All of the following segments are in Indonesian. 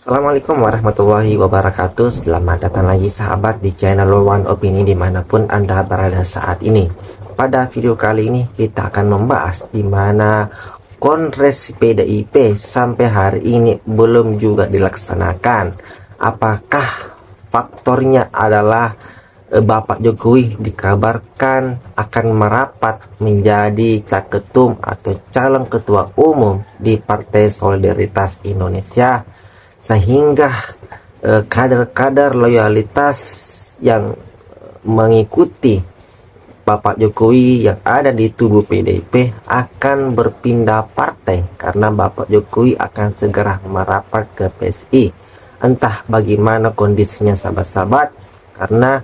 Assalamualaikum warahmatullahi wabarakatuh. Selamat datang lagi sahabat di channel One Opini dimanapun Anda berada saat ini. Pada video kali ini kita akan membahas di mana Kongres PDIP sampai hari ini belum juga dilaksanakan. Apakah faktornya adalah Bapak Jokowi dikabarkan akan merapat menjadi caketum atau calon ketua umum di Partai Solidaritas Indonesia, sehingga kader-kader loyalitas yang mengikuti Bapak Jokowi yang ada di tubuh PDIP akan berpindah partai karena Bapak Jokowi akan segera merapat ke PSI. Entah bagaimana kondisinya sahabat-sahabat, karena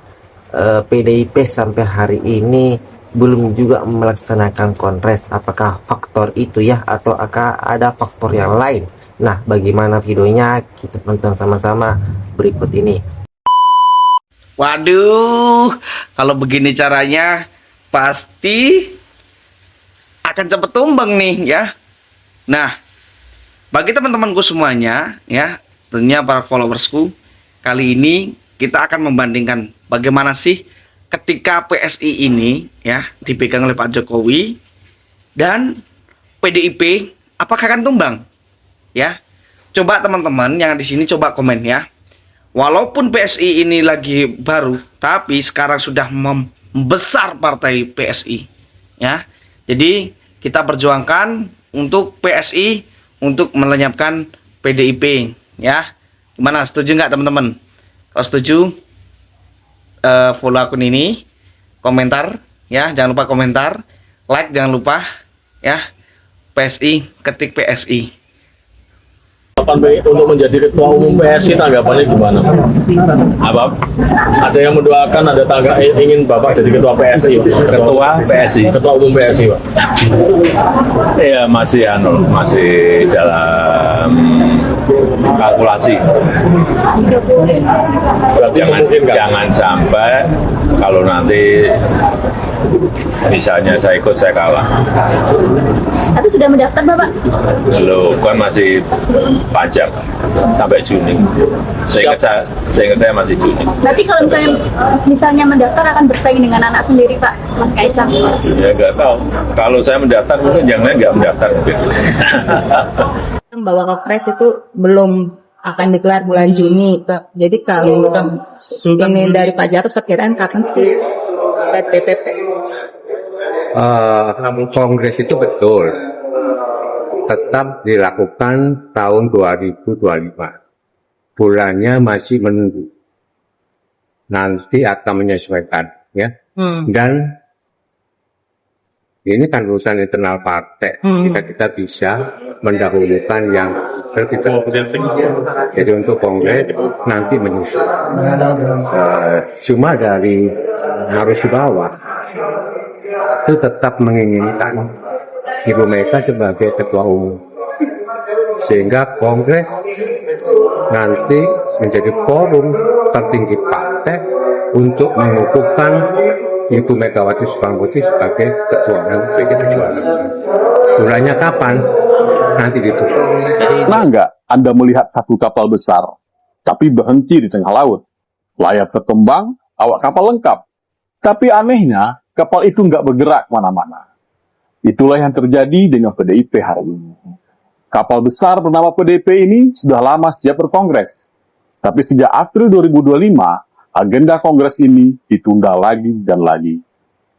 PDIP sampai hari ini belum juga melaksanakan kongres. Apakah faktor itu ya, atau akan ada faktor yang lain? Nah, bagaimana videonya? Kita tonton sama-sama berikut ini. Waduh, kalau begini caranya pasti akan cepet tumbang nih ya. Nah, bagi teman-temanku semuanya ya, tentunya para followersku, kali ini kita akan membandingkan bagaimana sih ketika PSI ini ya dipegang oleh Pak Jokowi dan PDIP, apakah akan tumbang? Ya, coba teman-teman yang di sini coba komen ya. Walaupun PSI ini lagi baru, tapi sekarang sudah membesar partai PSI ya. Jadi kita perjuangkan untuk PSI untuk melenyapkan PDIP ya. Gimana, setuju nggak teman-teman? Kalau setuju, follow akun ini, komentar ya, jangan lupa komentar, like jangan lupa ya. PSI, ketik PSI. Untuk menjadi ketua umum PSI, tanggapannya gimana? Apa? Ada yang mendoakan, ada tangga ingin Bapak jadi ketua PSI, Ketua PSI, ketua umum PSI, Pak. ya masih dalam kalkulasi. Jangan sampai kalau nanti misalnya saya ikut, saya kalah. Tapi sudah mendaftar Bapak? Belum, kan masih panjang sampai Juni. Seingat saya masih Juni. Nanti kalau misalnya mendaftar akan bersaing dengan anak sendiri Pak, Mas Kaisang? Ya nggak tahu. Kalau saya mendaftar mungkin yang lain nggak mendaftar mungkin. Bahwa Kongres itu belum akan digelar bulan Juni. Jadi kalau ini dari Pak Jarod, perkiraan kapan sih DPP? Kongres itu betul tetap dilakukan tahun 2025. Bulannya masih menunggu. Nanti akan menyesuaikan ya. Dan ini kan urusan internal partai. Kita bisa mendahulukan yang kita. Jadi untuk kongres nanti menyusul. Cuma dari harus bawah itu tetap menginginkan Ibu Mega sebagai ketua umum, sehingga kongres nanti menjadi forum tertinggi partai untuk mengukuhkan Ibu Megawati Soekarno Putri sebagai ketua umum PDIP Perjuangan. Bulannya kapan? Nanti ditunggu. Pernah nggak Anda melihat satu kapal besar, tapi berhenti di tengah laut? Layar terkembang, awak kapal lengkap. Tapi anehnya, kapal itu nggak bergerak kemana-mana. Itulah yang terjadi dengan PDIP hari ini. Kapal besar bernama PDIP ini sudah lama siap berkongres. Tapi sejak April 2025, agenda kongres ini ditunda lagi dan lagi.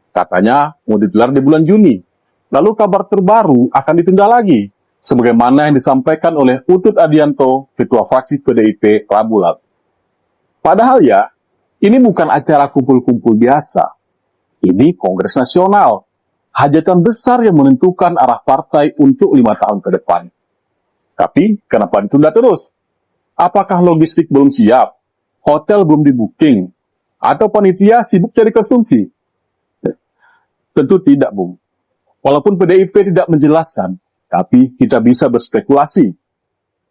Katanya mau digelar di bulan Juni. Lalu kabar terbaru akan ditunda lagi, sebagaimana yang disampaikan oleh Utut Adianto, Ketua Fraksi PDIP Rabu lalu. Padahal ya, ini bukan acara kumpul-kumpul biasa. Ini Kongres Nasional, hajatan besar yang menentukan arah partai untuk 5 tahun ke depan. Tapi, kenapa ditunda terus? Apakah logistik belum siap? Hotel belum di-booking? Atau panitia sibuk cari konsumsi? Tentu tidak, Bung. Walaupun PDIP tidak menjelaskan, tapi kita bisa berspekulasi.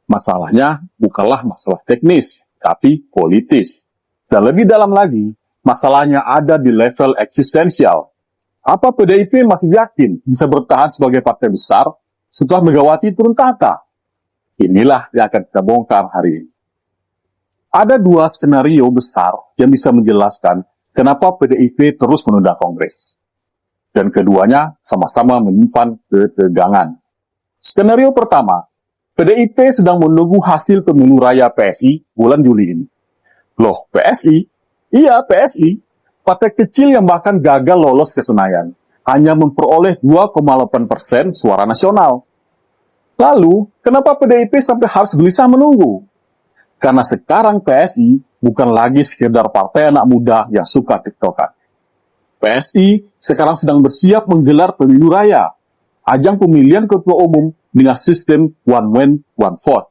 Masalahnya bukanlah masalah teknis, tapi politis. Dan lebih dalam lagi, masalahnya ada di level eksistensial. Apa PDIP masih yakin bisa bertahan sebagai partai besar setelah Megawati turun tahta? Inilah yang akan kita bongkar hari ini. Ada dua skenario besar yang bisa menjelaskan kenapa PDIP terus menunda Kongres. Dan keduanya sama-sama menyimpan ketegangan. Skenario pertama, PDIP sedang menunggu hasil pemilu raya PSI bulan Juli ini. Loh, PSI? Iya, PSI. Partai kecil yang bahkan gagal lolos ke Senayan. Hanya memperoleh 2,8% suara nasional. Lalu, kenapa PDIP sampai harus gelisah menunggu? Karena sekarang PSI bukan lagi sekedar partai anak muda yang suka tiktokan. PSI sekarang sedang bersiap menggelar pemilu raya, ajang pemilihan ketua umum dengan sistem one man, one vote.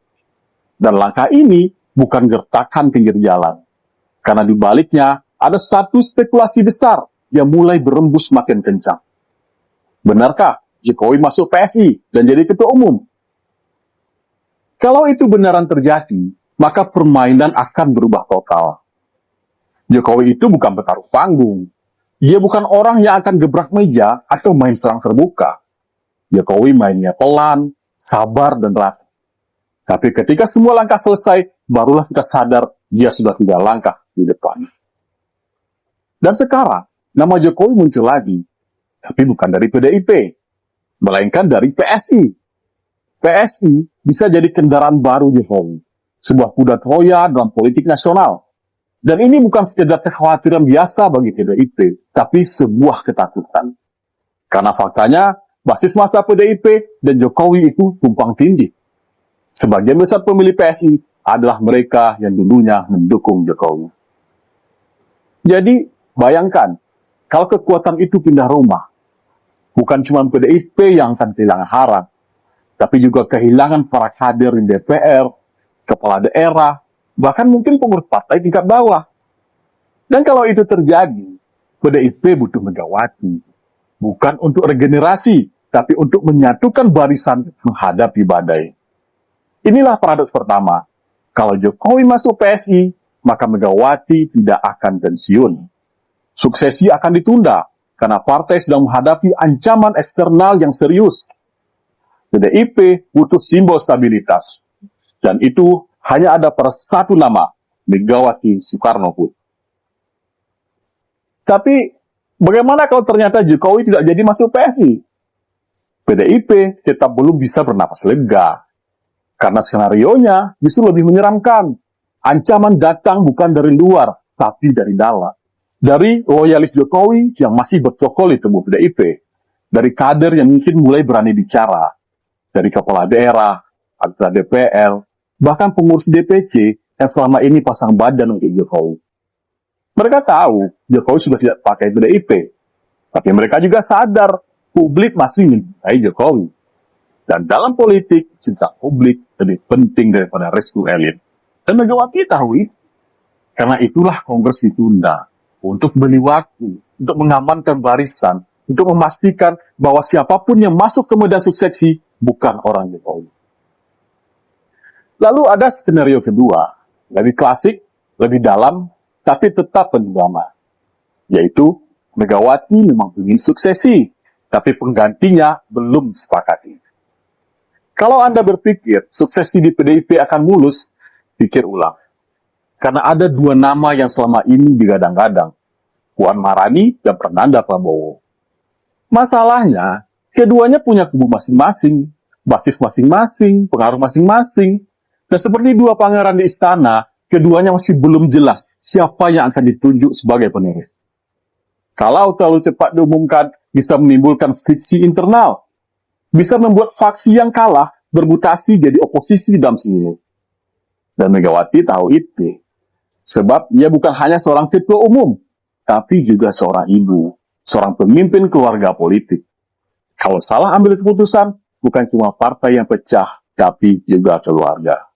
Dan langkah ini bukan gertakan pinggir jalan. Karena di baliknya ada satu spekulasi besar yang mulai berembus makin kencang. Benarkah Jokowi masuk PSI dan jadi ketua umum? Kalau itu benaran terjadi, maka permainan akan berubah total. Jokowi itu bukan bertaruh panggung. Dia bukan orang yang akan gebrak meja atau main serang terbuka. Jokowi mainnya pelan, sabar, dan rapi. Tapi ketika semua langkah selesai, barulah kita sadar dia sudah 3 langkah di depan. Dan sekarang, nama Jokowi muncul lagi. Tapi bukan dari PDIP, melainkan dari PSI. PSI bisa jadi kendaraan baru Jokowi. Sebuah kuda Troya dalam politik nasional. Dan ini bukan sekedar kekhawatiran biasa bagi PDIP, tapi sebuah ketakutan. Karena faktanya, basis massa PDIP dan Jokowi itu tumpang tindih. Sebagian besar pemilih PSI adalah mereka yang dulunya mendukung Jokowi. Jadi, bayangkan, kalau kekuatan itu pindah rumah, bukan cuma PDIP yang akan kehilangan harap, tapi juga kehilangan para kader di DPR, kepala daerah, bahkan mungkin pengurus partai tingkat bawah. Dan kalau itu terjadi, PDIP butuh Megawati. Bukan untuk regenerasi, tapi untuk menyatukan barisan menghadapi badai. Inilah paradoks pertama. Kalau Jokowi masuk PSI, maka Megawati tidak akan pensiun. Suksesi akan ditunda, karena partai sedang menghadapi ancaman eksternal yang serius. PDIP butuh simbol stabilitas. Dan itu hanya ada pada satu nama, Megawati Soekarnoputri. Tapi, bagaimana kalau ternyata Jokowi tidak jadi masuk PSI? PDIP tetap belum bisa bernapas lega. Karena skenarionya justru lebih menyeramkan. Ancaman datang bukan dari luar, tapi dari dalam. Dari loyalis Jokowi yang masih bercokol di tubuh PDIP. Dari kader yang mungkin mulai berani bicara. Dari kepala daerah, anggota DPR, bahkan pengurus DPC yang selama ini pasang badan untuk Jokowi. Mereka tahu Jokowi sudah tidak pakai PDIP, tapi mereka juga sadar publik masih mencintai Jokowi. Dan dalam politik, cinta publik lebih penting daripada restu elit. Dan Megawati tahu itu. Karena itulah Kongres ditunda untuk beli waktu, untuk mengamankan barisan, untuk memastikan bahwa siapapun yang masuk ke medan suksesi bukan orang Jokowi. Lalu ada skenario kedua, lebih klasik, lebih dalam, tapi tetap penggama. Yaitu, Megawati memang ingin suksesi, tapi penggantinya belum sepakati. Kalau Anda berpikir suksesi di PDIP akan mulus, pikir ulang. Karena ada 2 nama yang selama ini digadang-gadang, Puan Maharani dan Prananda Prabowo. Masalahnya, keduanya punya kubu masing-masing, basis masing-masing, pengaruh masing-masing. Dan seperti 2 pangeran di istana, keduanya masih belum jelas siapa yang akan ditunjuk sebagai penerus. Kalau terlalu cepat diumumkan, bisa menimbulkan friksi internal. Bisa membuat faksi yang kalah bermutasi jadi oposisi dalam sendiri. Dan Megawati tahu itu. Sebab ia bukan hanya seorang ketua umum, tapi juga seorang ibu, seorang pemimpin keluarga politik. Kalau salah ambil keputusan, bukan cuma partai yang pecah, tapi juga keluarga.